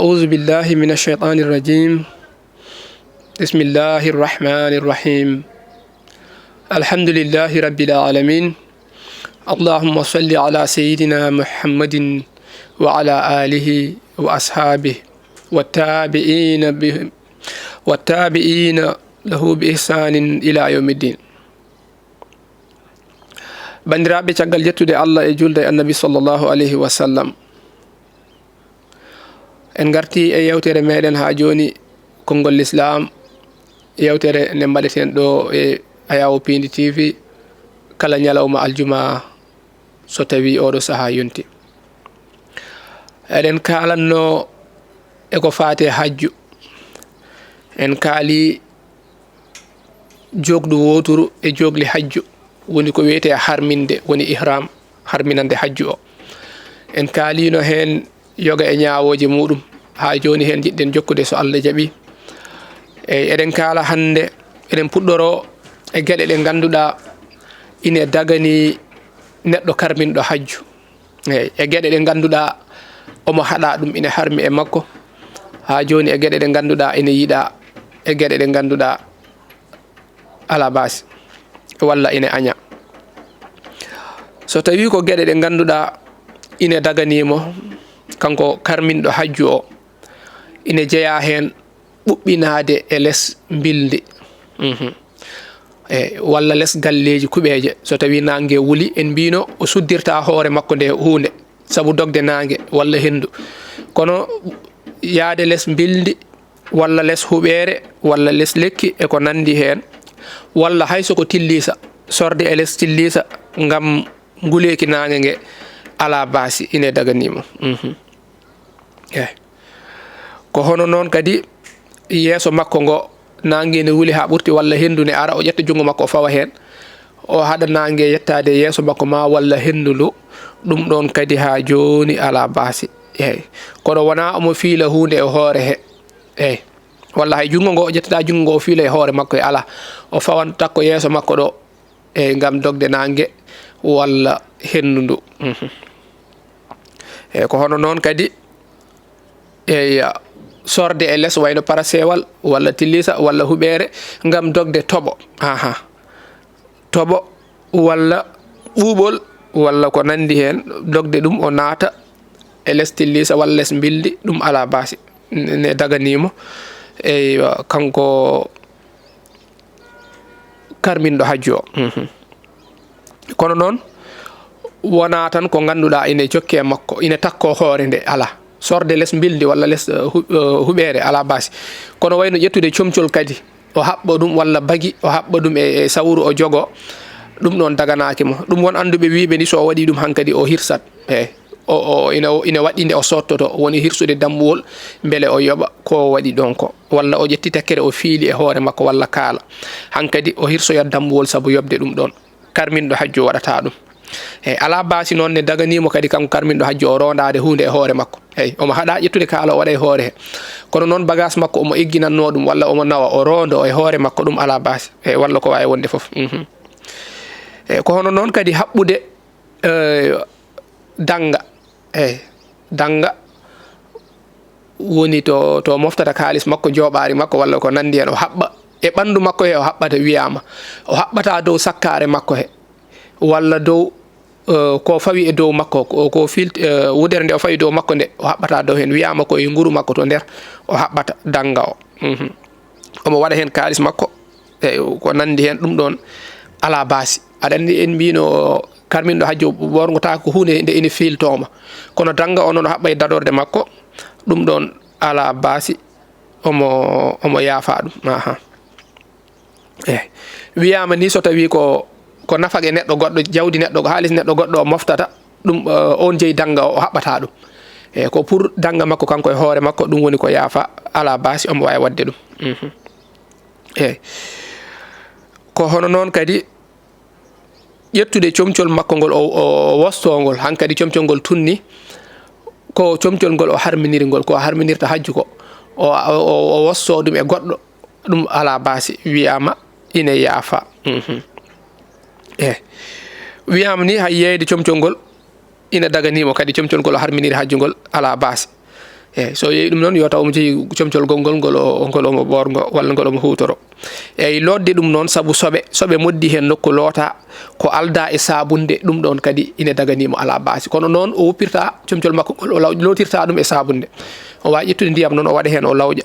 أعوذ بالله من الشيطان الرجيم. بسم الله الرحمن الرحيم. الحمد لله رب العالمين. اللهم صل على سيدنا محمد وعلى آله وأصحابه والتابعين له بإحسان إلى يوم الدين. bandiraɓe caggal jettude allah e julde annabi sallllahu alayhi wa sallam, en garti e yewtere meɗen ha joni konngol l'islam, yewtere nde mbaɗeten ɗo e Ayawo Pindi TV kala ñalawma aljuma so tawi oɗo saaha yonti. eɗen kalanno eko fate hajju. en kaali jogdu woturu e jogli hajju woni ko wiyete harminde, woni ihram, harminande hajju o. en kaalino hen yoga e ñawoje muɗum ha joni hen jiɗɗen jokkude so Allah jaaɓi. eɗen kaala hande eɗen puɗɗoro e gueɗe ɗe ganduɗa ine dagani neɗɗo karminɗo hajju. e gueɗe ɗe ganduɗa omo haɗa ɗum ine harmi e makko, ha joni e gueɗe ɗe ganduɗa ine yiiɗa, e gueɗe ɗe ganduɗa ala basi walla ine aña. so tawi ko gueɗe ɗe ganduɗa ine daganimo kanko karminɗo hajju o, ine jeeya hen ɓuɓɓinade e less bildi walla less galleji kuɓeje. so tawi nangue wuuli en mbino o suddirta hoore makko nde hunde saabu dogde nangue walla hendu, kono yaade less bildi walla less huɓere walla less lekki e ko nandi hen, walla hayso ko tillisa, sorde e less tillisa ngam nguleki nangue ngue ala basi ine daganimo. ko hono noon kadi yeeso makko ngo nangue ne wuuli ha ɓurti walla hendu ne ara, o ƴetta junggo makko o fawa hen, o haɗa nangue yettade yeeso makko ma walla hendu ndu, ɗum ɗon kadi ha joni ala basi. kono wona omo fiila hunde e hoore he, walla hay junggo ngo o ƴettata junggo ngo o fiila e hoore makko e ala, o fawan takko yeeso makko ɗo ngam dogde nangue walla hendu ndu. ko hono noon kadi sorde e less wayno parasewal walla tillisa walla huɓere ngam dogde toɓo, toɓo walla ɓuuɓol walla ko nandi hen, dogde ɗum o naata e less tillisa walla less bildi, ɗum ala basi ne daganimo kanko karminɗo hajju o. kono noon wona tan ko ganduɗa ine jokke makko, ine takko hoore nde, ala sorde less bildi walla less huɓere ala basi, kono wayno ƴettude comcol kadi o haɓɓa ɗum walla bagui o haɓɓa ɗum e sawru o jogo, ɗum ɗon daganakimo. ɗum won anduɓe wiɓe ni so o waɗi ɗum hankkadi o hirsat, ine waɗinde o sottoto, woni hirsude damɓuwol beele o yoɓa ko waɗi ɗon ko, walla o ƴetti tekkere o fiili e hoore makko walla kaala, hankkadi o hirsoyat damɓuwol saabu yoɓde ɗum ɗon. karminɗo hajju waɗata ɗum. ala basi noon ne daganimo kadi kanko karminɗo hajju o rondade hunde e hoore makko. omo haɗa ƴettude kaala o waɗa e hoore he, kono noon bagage makko omo egginanno ɗum walla omo nawa o rondo e hoore makko, ɗum ala basi walla ko wawi wonde foof. ko hono noon kadi haɓɓude danga. danga woni to moftata kalis makko, joɓari makko walla ko nandi hen, o haɓɓa e ɓandu makko he, o haɓɓata wiyama o haɓɓata dow sakkare makko he, walla dow ko fawi e dow makko, ko wudere nde o fawi dow makko nde o haɓɓata dow hen, wiyama koye nguru makko to nder o haɓɓata danga o. omo waɗa hen kalis makko ko nandi hen, ɗum ɗon ala basi. aɗa andi en mbino karminɗo hajju ɓorgota ko hunde nde ine filtoma, kono danga o noon o haɓɓa e dadorde makko, ɗum ɗon ala basi, omo yaafa ɗum. wiyama ni so tawi ko nafage neɗɗo goɗɗo, jawdi neɗɗo, ko haalis neɗɗo goɗɗo o moftata ɗum, on jeeyi danga o haɓɓata ɗum, ko pour danga makko kanko e hoore makko, ɗum woni ko yaafa, ala basi omo wawi wadde ɗum. ko hono noon kadi ƴettude comcol makko ngol o wostongol, hankkadi comcol ngol tunni, ko comcol ngol o harminiri ngol, ko harminirta hajju ko, o wosto ɗum e goɗɗo, ɗum ala basi, wiyama ine yaafa. wiyama ni hay yeyde comcol ngol ina daganimo kadi comcol ngol o harminiri hajju ngol ala basi. so yeeyi ɗum noon yo taw omo jogii comcol gongol ngol omo ɓorgo walla ngol omo hutoro eyyi lodde ɗum noon saabu soɓe moddi hen nokku loota ko alda e sabunde ɗum ɗon kadi ina daganimo ala basi kono noon o woppirta comcol makko ngol o lotirta ɗum e sabunde o wawi ƴettude ndiyam noon o waɗa hen o lawƴa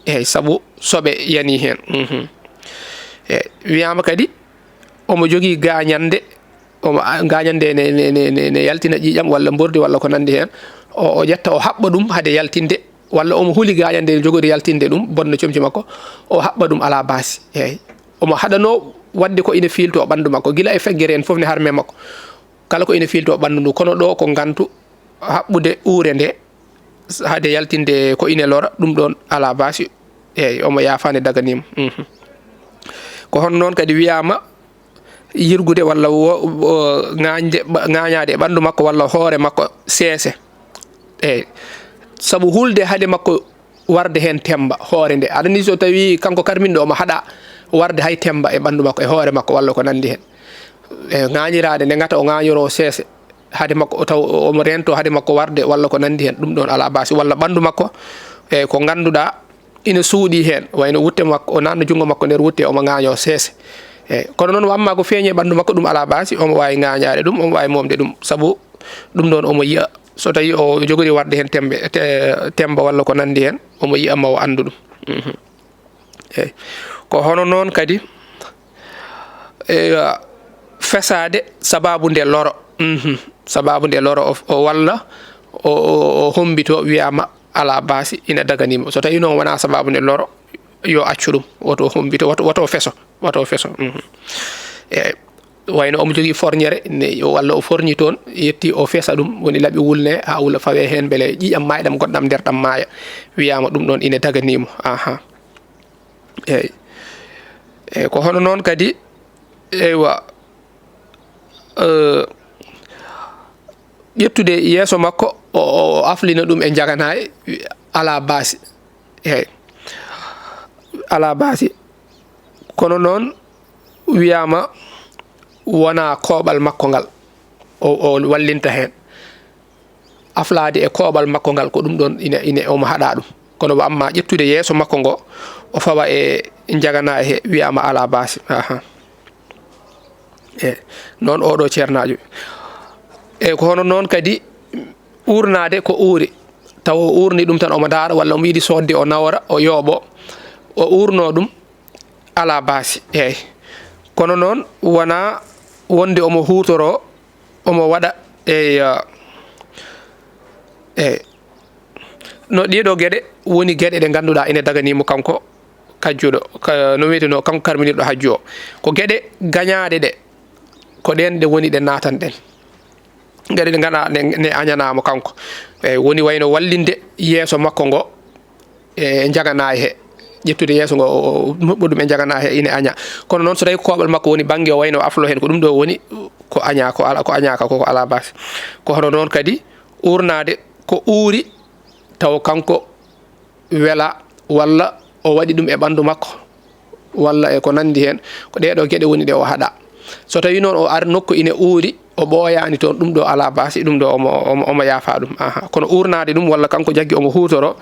eyyi saabu soɓe yani hen eyyi wiyama kadi omo jogii gañande omo gañande ne yaltina ƴiƴam walla bordi walla ko nandi hen o ƴetta o haɓɓa ɗum haade yaltinde walla omo huuli gañande jogori yaltinde ɗum bonna comci makko o haɓɓa ɗum ala basi eyyi omo haɗano wadde ko ina filto ɓandu makko gila e feggere en foof ne harme makko kala ko ina filto ɓandu ndu kono ɗo ko gantu haɓɓude uure nde haade yaltinde ko ina lora ɗum ɗon ala basi eyyi omo yafane daganima ko hono noon kadi wiyama yirgude walla ŋañade e ɓandu makko walla hoore makko seese eyyi saabu hulde haade makko warde hen temba hoore nde aɗa ni so tawi kanko karminɗo omo haɗa warde hay temba e ɓandu makko e hoore makko walla ko nandi hen e ŋañirade nde gata o ŋañoro seese haade makko taw omo rento haade makko warde walla ko nandi hen ɗum ɗon ala basi walla ɓandu makko e ko ganduɗa ina suuɗi hen wayno wutte makko o nanno jungo makko nder wutte omo ŋaño seese eyyi kono noon wamma ko feeñi e ɓandu makko ɗum ala basi omo wawi ŋañade ɗum omo wawi momde ɗum saabu ɗum ɗon omo yiya so tawi o jogori warde hen temba walla ko nandi hen omo yiya ma o andu ɗum eyyi ko hono noon kadi fesade sababu nde loro sababu nde loro o walla o hombito wiyama ala basi ina daganimo so tawi noon wona sababu nde loro yo accu ɗum woto hombito woto feso eyyi wayno omo jogii forñere walla o forñi toon yetti o fesa ɗum woni laaɓi wulne ha wula fawe hen beele ƴiƴam mayɗam goɗɗam nder ɗam maaya wiyama ɗum ɗon ina daganimo eyyi eyyi ko hono noon kadi eywa ƴettude yeeso makko o aflina ɗum e jaganaye ala basi eyyi ala basi kono noon wiyama wona koɓal makko ngal o wallinta hen aflade e koɓal makko ngal ko ɗum ɗon ina omo haɗa ɗum kono wamma ƴettude yeeso makko ngo o fawa e jaganaye he wiyama ala basi eyyi noon oɗo ceernajo eyyi ko hono noon kadi urnade ko uuri taw o urni ɗum tan omo daara walla omo yiiɗi sodde o nawra o yooɓo o urno ɗum ala basi eyyi kono noon wona wonde omo hutoro omo waɗa eyyi no ɗiɗo gueɗe woni gueɗe ɗe ganduɗa ina daganimo kanko kajjuɗo no wiyeteno kanko karminirɗo hajju o ko gueɗe gañaɗe ɗe ko ɗen ɗe woni ɗe natan ɗen gueɗe ɗe gana ne añanamo kanko eyyi woni wayno wallinde yeeso makko ngo e jaganayi he ƴettude yeeso ngo moɓɓo ɗum e jagana he ina aña kono noon so tawi koɓal makko woni banggue o wayno aflo hen ko ɗum ɗo woni ko aña ko añaka koko ala basi ko hono noon kadi urnade ko uuri taw kanko wela walla o waɗi ɗum e ɓandu makko walla e ko nandi hen ko ɗeɗo gueɗe woni ɗe o haɗa so tawi noon o ar nokku ina uuri o ɓooyani toon ɗum ɗo ala basi ɗum ɗo omo yaafa ɗum kono urnade ɗum walla kanko jaggi omo hutoro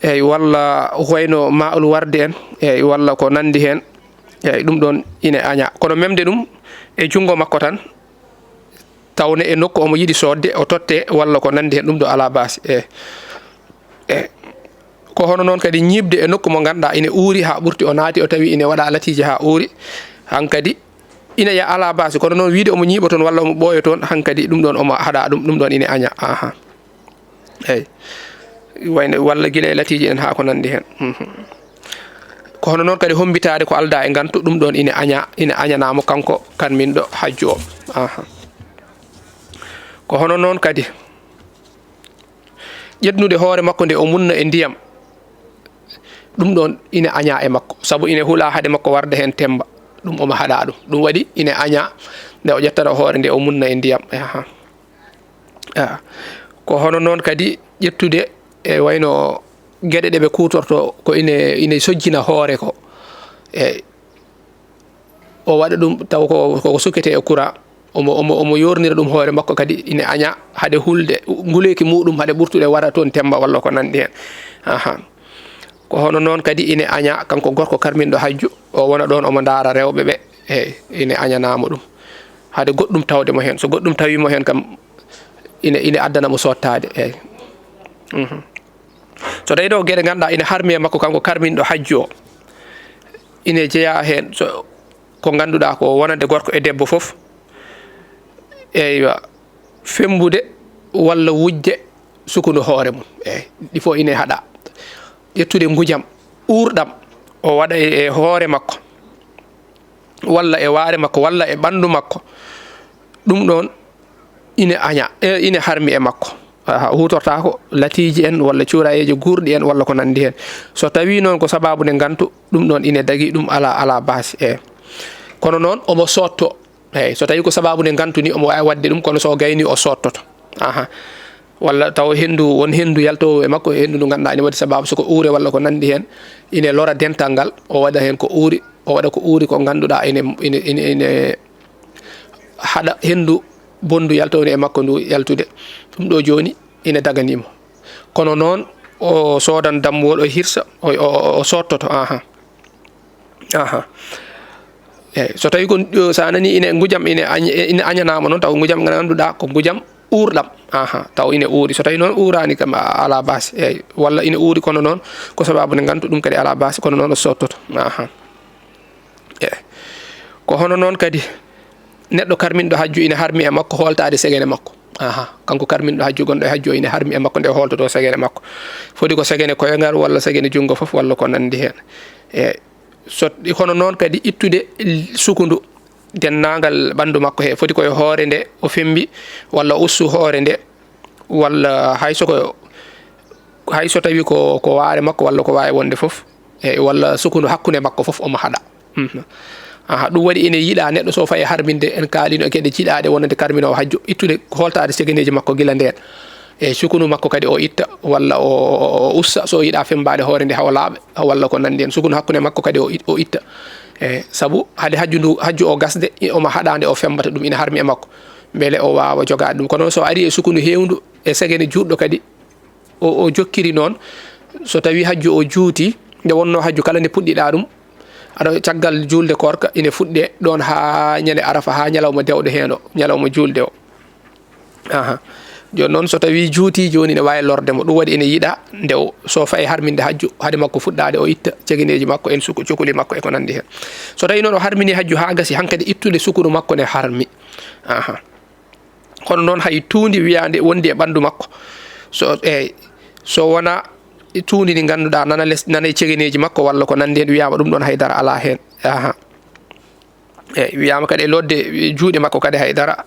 eyyi walla wayno maul warde en eyyi walla ko nandi hen eyyi ɗum ɗon ina aña kono memde ɗum e jungo makko tan tawne e nokku omo yiiɗi sodde o totte walla ko nandi hen ɗum ɗo ala basi eyyi ko hono noon kadi ñibde e nokku mo ganduɗa ina uuri ha ɓurti o naati o tawi ina waɗa latiji ha uuri hankadi ina ya ala basi kono noon wiide omo ñiiɓa toon walla omo ɓooya toon hankadi ɗum ɗon omo haɗa ɗum ɗon ina aña eyyi wayno walla guila e latiji en ha ko nandi hen ko hono noon kadi hombitade ko alda e gantu ɗum ɗon ina añanamo kanko karminɗo hajju o ko hono noon kadi ƴetnude hoore makko nde o munna e ndiyam ɗum ɗon ina aña e makko saabu ina huula haade makko warde hen temba ɗum omo haɗa ɗum waɗi ina aña nde o ƴettata hoore nde o munna e ndiyam ko hono noon kadi ƴettude e wayno gueɗe ɗe ɓe kutorto ko ina sojjina hoore ko eyyi o waɗa ɗum taw koko sukkete e courant omo yornira ɗum hoore makko kadi ine aña hade hulde nguleki muɗum hade ɓurtude wara toon temba walla ko nandi hen ko hono noon kadi ine aña kanko gorko karminɗo hajju o wona ɗon omo daara rewɓe ɓe ine añanamo ɗum hade goɗɗum tawdemo hen so goɗɗum tawimo hen kam ine addanamo sottade so tawi ɗo gueɗe ganduɗa ine harmi e makko kanko karminɗo hajju o ine jeeya hen so ko ganduɗa ko wonande gorko e debbo foof eywa fembude walla wujde sukunu hoore mum ɗi fof ine haɗa ƴettude gujam ɓurɗam o waɗa e hoore makko walla e waare makko walla e ɓandu makko ɗum ɗon ine aña ine harmi e makko hutorta ko latiji en walla cuurayeji gurɗi en walla ko nandi hen so tawi noon ko sababude gantu ɗum ɗon ine dagui ɗum ala base kono noon omo sotto so tawi ko sababude gantu ni omo wawi wadde ɗum kono so gayni o sottoto walla taw won hendu yaltowo e makko hendu ndu ganduɗa ine waɗi sababu soko uure walla ko nandi hen ine lora dental ngal o waɗa hen ko uuri o waɗa ko uuri ko ganduɗa ine haɗa hendu bondu yaltowni e makko ndu yaltude ɗum ɗo joni ine daganimo kono noon o sodan dammuwol o hirsa o sottoto so tawi ko sa nani ine gujam ine añanama noon taw gujam ganduɗa ko gujam uurɗam taw ine uuri so tawi noon uurani kam ala base walla ine uuri kono noon ko sababu nde gantu ɗum kadi ala base kono noon o sottoto ko hono noon kadi neɗɗo karminɗo hajju ine harmi e makko holtade segene makko kanko karminɗo hajju gonɗo e hajju o ine harmi e makko nde holtoto segene makko foti ko segene koyengal walla segene jungo foof walla ko nandi hen so hono noon kadi ittude sukundu dennagal ɓandu makko he foti koye hoore nde o fembi walla ussu hoore nde walla hayso tawi ko waare makko walla ko wawi wonde foof walla sukundu hakkude makko foof omo haɗa ɗum waɗi ene yiiɗa neɗɗo so fayi harminde en kaalino e gueɗe jiiɗaɗe wonande karminowo hajju ittude holtade segeneji makko guila nden sukunu makko kadi o itta walla o ussa so yiiɗa fembade hoore nde hawa laaɓa walla ko nandi hen sukunu hakkude makko kadi o itta saabu hade hajju o gasde omo haɗade o fembata ɗum ina harmi e makko beele o wawa jogade ɗum kono so ari e sukunu hewndu e segene juɗɗo kadi o jokkiri noon so tawi hajju o juuti nde wonno hajju kala nde puɗɗiɗa ɗum aɗa caggal julde korka ine fuɗɗe ɗon ha ñande arafa ha ñalawma dewɗo hen o ñalawma julde o joni noon so tawi juuti joni ne wawi lordemo ɗum waɗi ene yiiɗa nde so fayi harminde hajju haade makko fuɗɗade o itta cegeneji makko en cukuli makko e ko nandi hen so tawi noon o harmini hajju ha gasi hankkadi ittude sukunu makko ne harmi kono noon hay tuundi wiyande wondi e ɓandu makko so wona tuundi ndi ganduɗa nana e cegeneji makko walla ko nandi hen wiyama ɗum ɗon haydara ala hen wiyama kadi e lodde juuɗe makko kadi haydara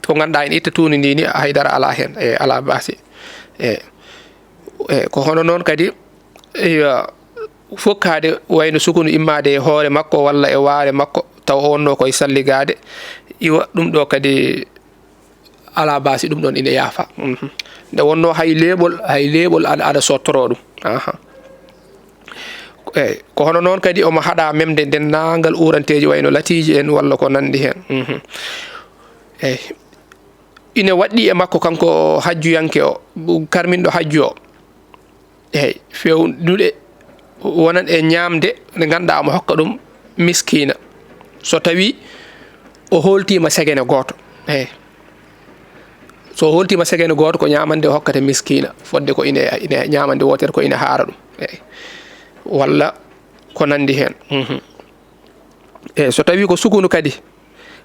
ko ganduɗa en itta tuundi ndi ni haydara ala hen ala basi ko hono noon kadi fokkade wayno sukunu immade e hoore makko walla e waare makko taw o wonno koye salligade iwa ɗum ɗo kadi ala basi ɗum ɗon ine yaafa nde wonno hay leeɓol aɗa sottoro ɗum ko hono noon kadi omo haɗa memde dennagal uranteji wayno latiji en walla ko nandi hen ine waɗɗi e makko kanko hajjuyanke o karminɗo hajju o fewnuɗe wonan e ñamde nde ganduɗa omo hokka ɗum miskina so tawi o holtima segene goto so holtima segene goto ko ñamande o hokkata miskina fodde ko ine ñamande wotere ko ine haara ɗum walla ko nandi hen so tawi ko sukunu kadi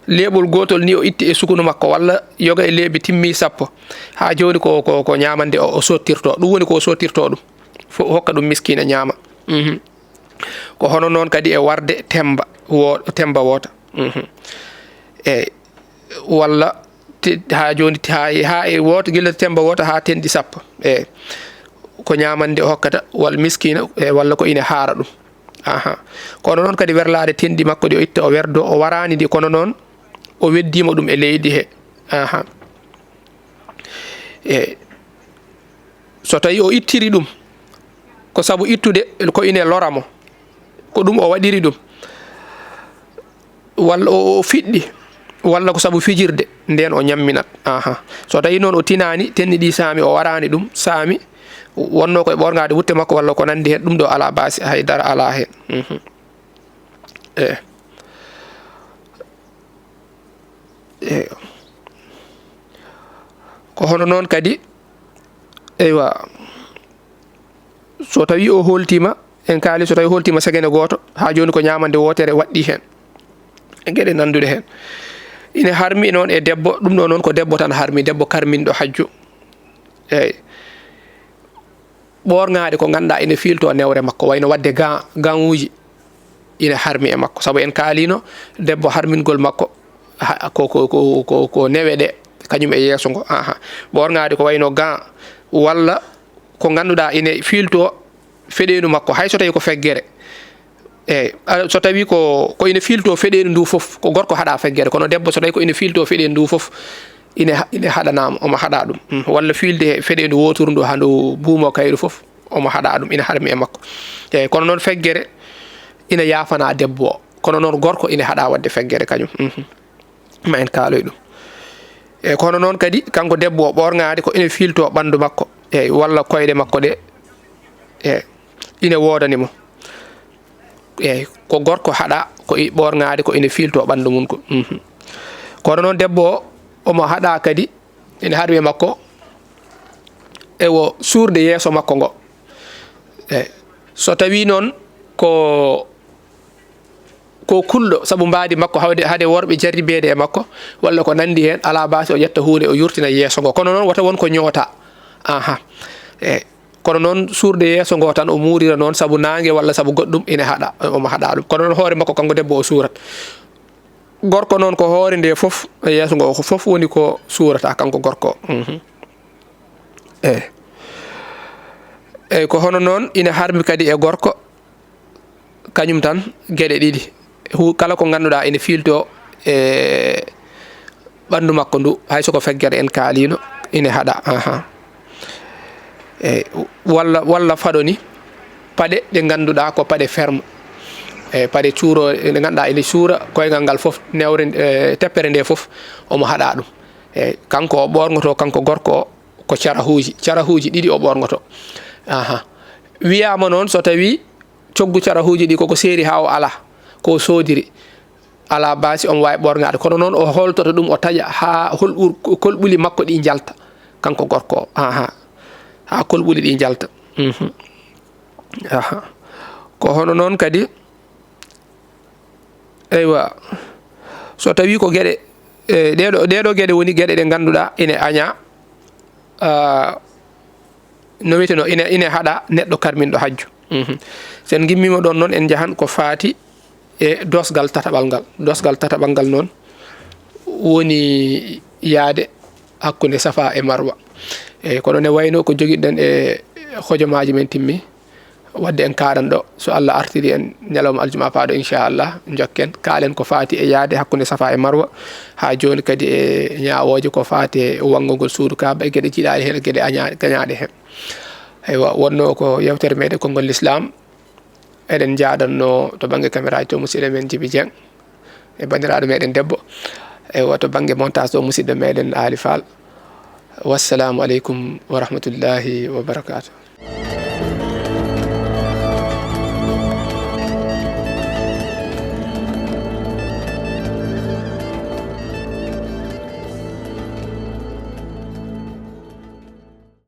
leeɓol gotol ni o itti e sukunu makko walla yoga e leeɓi timmi 10 ha joni ko ñamande o sottirto ɗum woni ko sottirto ɗum hokka ɗum miskina ñama ko hono noon kadi e warde temba wota walla ha joni ha e woto guila temba wota ha tendi 10 ko ñamande o hokkata walla miskina walla ko ine haara ɗum kono noon kadi werlade tendi makko ɗi o itta o werdo o warani ndi kono noon o weddima ɗum e leydi he so tawi o ittiri ɗum ko saabu ittude ko ine loramo ko ɗum o waɗiri ɗum walla o fiɗɗi walla ko sabu fijirde nden o ñamminat. Aha so tawi noon o tinani tenni ɗi saami o warani ɗum saami wonno koye ɓorgade wutte makko walla ko nandi hen ɗum ɗo ala basi haydara ala hen. Ko hono noon kadi eywa so tawi o holtima en kaali so tawi holtima sagene goto ha joni ko ñamande wotere waɗɗi hen gueɗe nandude hen ine harmi noon e debbo ɗum ɗo noon ko debbo tan harmi debbo karminɗo hajju eyyi ɓorgade ko ganduɗa ine filto newre makko wayno wadde gant uji ine harmi e makko saabu en kaalino debbo harmingol makko ko newe ɗe kañum e yeeso ngo. ɓorgade ko wayno gant walla ko ganduɗa ine filto feɗenu makko hay so tawi ko feggere eyyi so tawi ko ine filto feɗenu ndu foof ko gorko haɗa feggere kono debbo so tawi ko ine filto feɗenu ndu foof ine haɗanama omo haɗa ɗum walla filde feɗendu woturu ndu handu buumo kayru foof omo haɗa ɗum ine harmi e makko. eyyi kono noon feggere ina yafana debbo o kono noon gorko ine haɗa wadde feggere kañum. ma en kaaloy ɗum. eyyi kono noon kadi kanko debbo o ɓorgade ko ine filto ɓandu makko eyyi walla koyɗe makko ɗe eyyi ine wodanimo eyyi ko gorko haɗa ko ɓorgade ko ine filto ɓandu mum ko. kono noon debbo o omo haɗa kadi ene harmi makko ewo suurde yeeso makko ngo. eyyi so tawi noon ko kulɗo saabu mbadi makko haade worɓe jarribede e makko walla ko nandi hen ala basi o ƴetta hunde o yurtina yeeso ngo kono noon wata won ko ñoota. eyyi kono noon suurde yeeso ngo tan o muurira noon saabu nangue walla saabu goɗɗum ine haɗa omo haɗa ɗum kono noon hoore makko kanko debbo o suurat gorko noon ko hoore nde foof yeeso ngo foof woni ko suurata kanko gorko. eyyi ko hono noon ine harmi kadi e gorko kañum tan gueɗe ɗiɗi kala ko ganduɗa ine filto e ɓandu makko ndu hay soko feggere en kaalino ine haɗa. eyyi walla faɗo ni paɗe ɗe ganduɗa ko paɗe ferme eyyi paɗe cuuro ɗe ganduɗa ene cuura koygal ngal foof newre teppere nde foof omo haɗa ɗum. eyyi kanko o ɓorgoto kanko gorko o ko carahuji ɗiɗi o ɓorgoto. wiyama noon so tawi coggu carahuji ɗi koko seeri ha o ala ko sodiri ala basi omo wawi ɓorgade kono noon o holtoto ɗum o taƴa ha kolɓuli makko ɗi jalta kanko gorko o ha kolɓuli ɗi jalta. ko hono noon kadi eywa so tawi ko gueɗe ɗeɗo gueɗe woni gueɗe ɗe ganduɗa ine aña no wiyeteno ine haɗa neɗɗo karminɗo hajju. sen gimmima ɗon noon en jahan ko faati e dosgal tataɓal ngal noon woni yaade hakkude safa e marwa. eyyi kono ne wayno ko joguiɗen e hojomaji men timmi wadde en kaɗan ɗo so Allah artiri en ñalawma aljuma paaɗo inchallah jokken kaalen ko faati e yaade hakkude safa e marwa ha joni kadi e ñawoje ko faati e wangogol suudu Kaaba e gueɗe jiiɗaɗe hen e gueɗe gañaɗe hen. eywa wonno ko yewtere meɗen konngol l'islam eɗen jaɗanno to banggue caméra to musidɗo men Djiby Dieng e bandiraɗo meɗen debbo eywa to banggue montage to musidɗo meɗen Ali Fall. wassalamu aleykum wa rahmatullahi wa barakatuh.